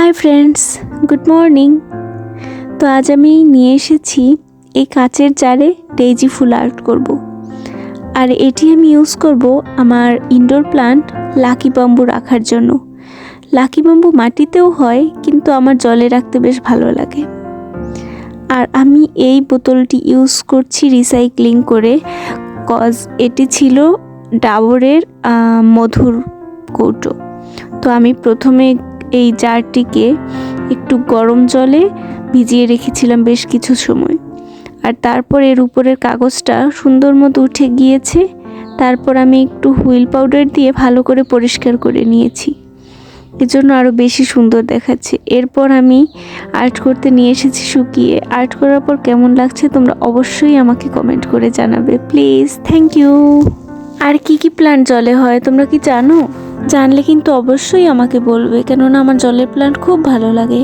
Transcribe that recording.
Hi friends, good morning. তো আজ আমি নিয়ে এসেছি এই কাচের জারে ডেইজি ফুল আর্ট করব। আর এটি আমি ইউজ করব আমার ইনডোর প্লান্ট লাকি বাম্বু রাখার জন্য। লাকি বাম্বু মাটিতেও হয়, কিন্তু আমার জলে রাখতে বেশ ভালো লাগে। আর আমি এই বোতলটি ইউজ করছি রিসাইক্লিং করে, কজ এটি ছিল ডাবরের মধুর কৌটো। তো আমি প্রথমে এই জারটিকে একটু গরম জলে ভিজিয়ে রেখেছিলাম বেশ কিছু সময়, আর তারপর এর উপরের কাগজটা সুন্দর মতো উঠে গিয়েছে। তারপর আমি একটু হুইল পাউডার দিয়ে ভালো করে পরিষ্কার করে নিয়েছি, এজন্য আরও বেশি সুন্দর দেখাচ্ছে। এরপর আমি আর্ট করতে নিয়ে এসেছি শুকিয়ে। আর্ট করার পর কেমন লাগছে তোমরা অবশ্যই আমাকে কমেন্ট করে জানাবে প্লিজ। Thank you. আর কি কি প্ল্যান্ট জলে হয় তোমরা কি জানো? জানলে কিন্তু অবশ্যই আমাকে বলবে, কেননা আমার জলের প্ল্যান্ট খুব ভালো লাগে।